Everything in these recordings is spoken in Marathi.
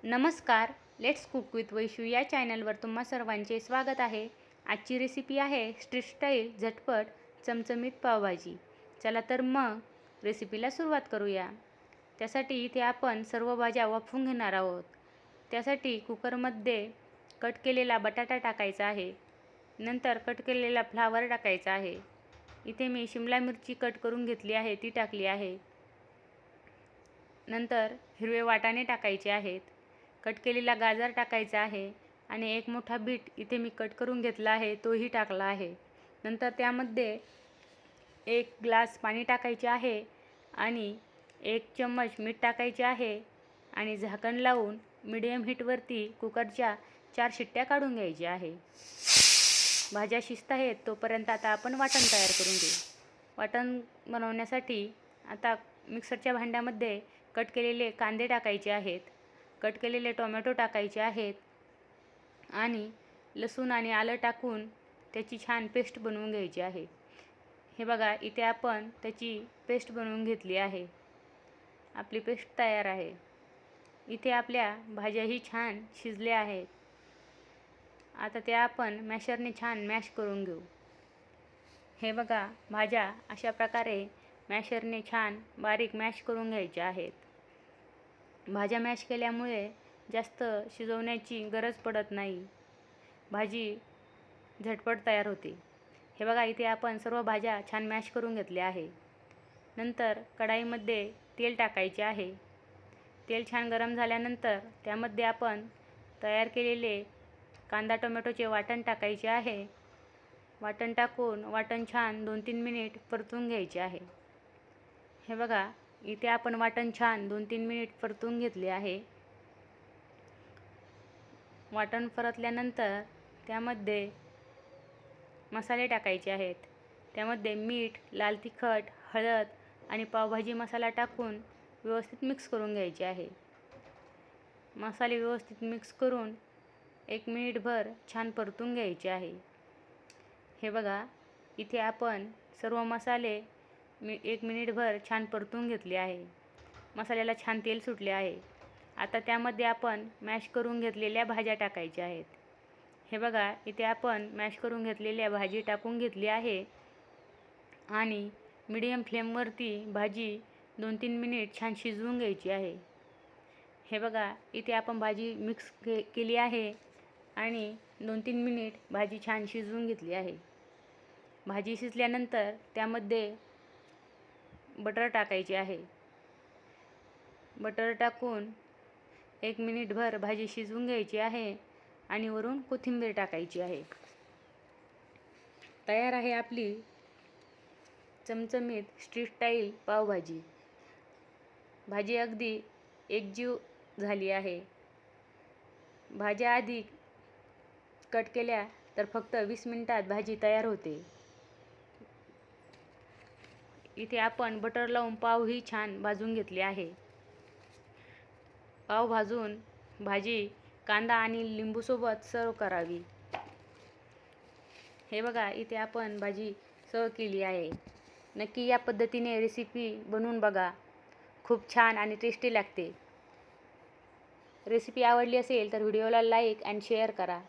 नमस्कार, लेट्स कुक विथ वैशू या चॅनलवर तुम्हा सर्वांचे स्वागत आहे। आजची रेसिपी आहे स्ट्रीट स्टाईल झटपट चमचमीत पावभाजी। चला तर मग रेसिपीला सुरुवात करूया। त्यासाठी इथे आपण सर्व भाज्या वाफवून घेणार आहोत। त्यासाठी कुकरमध्ये कट केलेला बटाटा टाकायचा आहे। नंतर कट केलेला फ्लावर टाकायचा आहे। इथे मी शिमला मिरची कट करून घेतली आहे, ती टाकली आहे। नंतर हिरवे वाटाणे टाकायचे आहेत। कट केलेला गाजर टाकायचा आहे आणि एक मोठा बीट इथे मी कट करून घेतला आहे, तोही टाकला आहे। नंतर त्यामध्ये 1 ग्लास पाणी टाकायचे आहे आणि 1 चम्मच मीठ टाकायचे आहे आणि झाकण लावून मीडियम हीटवरती कुकरच्या 4 शिट्ट्या काढून घ्यायच्या आहे। भाज्या शिजत आहेत तोपर्यंत आता आपण वाटण तयार करून घेऊ। वाटण बनवण्यासाठी आता मिक्सरच्या भांड्यामध्ये कट केलेले कांदे टाकायचे आहेत, कट केलेले टोमॅटो टाकायचे आहेत आणि लसूण आणि आलं टाकून त्याची छान पेस्ट बनवून घ्यायची आहे। हे बघा, इथे आपण त्याची पेस्ट बनवून घेतली आहे। आपली पेस्ट तयार आहे। इथे आपल्या भाज्याही छान शिजल्या आहेत। आता त्या आपण मॅशरने छान मॅश करून घेऊ। हे बघा, भाज्या अशा प्रकारे मॅशरने छान बारीक मॅश करून घ्यायच्या आहेत। भाज्या मॅश केल्यामुळे जास्त शिजवण्याची गरज पडत नाही, भाजी झटपट तयार होते। हे बघा, इथे आपण सर्व भाज्या छान मॅश करून घेतल्या आहे। नंतर कढाईमध्ये तेल टाकायचे आहे। तेल छान गरम झाल्यानंतर त्यामध्ये आपण तयार केलेले कांदा टोमॅटोचे वाटण टाकायचे आहे। वाटण टाकून वाटण छान 2-3 मिनिट परतून घ्यायचे आहे। हे बघा, इथे आपण वाटण छान 2-3 मिनिट परतून घेतले आहे। वाटण परतल्यानंतर त्यामध्ये मसाले टाकायचे आहेत। त्यामध्ये मीठ, लाल तिखट, हळद आणि पावभाजी मसाला टाकून व्यवस्थित मिक्स करून घ्यायचे आहे। मसाले व्यवस्थित मिक्स करून 1 मिनिटभर छान परतून घ्यायचे आहे। हे बघा, इथे आपण सर्व मसाले 1 मिनिटभर छान परतून घेतले आहे। मसाल्याला छान तेल सुटले आहे। आता त्यामध्ये आपण मॅश करून घेतलेल्या भाज्या टाकायच्या आहेत। हे बघा, इथे आपण मॅश करून घेतलेल्या भाजी टाकून घेतली आहे आणि मीडियम फ्लेमवरती भाजी 2-3 मिनिट छान शिजवून घ्यायची आहे। हे बघा, इथे आपण भाजी मिक्स केली आहे आणि 2-3 मिनिट भाजी छान शिजवून घेतली आहे। भाजी शिजल्यानंतर त्यामध्ये बटर टाकायचे आहे। बटर टाकून 1 मिनिटभर भाजी शिजवून घ्यायची आहे आणि वरून कोथिंबीर टाकायची आहे। तयार आहे आपली चमचमीत स्ट्रीट स्टाईल पावभाजी। भाजी अगदी एकजीव झाली आहे। भाज्या आधी कट केल्या तर फक्त 20 मिनिटात भाजी तयार होते। इथे आपण बटर लावून पावही छान भाजून घेतले आहे। पाव भाजून भाजी कांदा आणि लिंबूसोबत सर्व करावी। हे बघा, इथे आपण भाजी सर्व केली आहे। नक्की या पद्धतीने रेसिपी बनवून बघा, खूप छान आणि टेस्टी लागते। रेसिपी आवडली असेल तर व्हिडिओला लाईक आणि शेअर करा।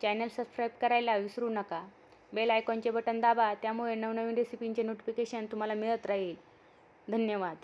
चॅनल सबस्क्राईब करायला विसरू नका। बेल आयकॉनचे बटन दाबा, त्यामुळे नवनवीन रेसिपींचे नोटिफिकेशन तुम्हाला मिळत राहील। धन्यवाद।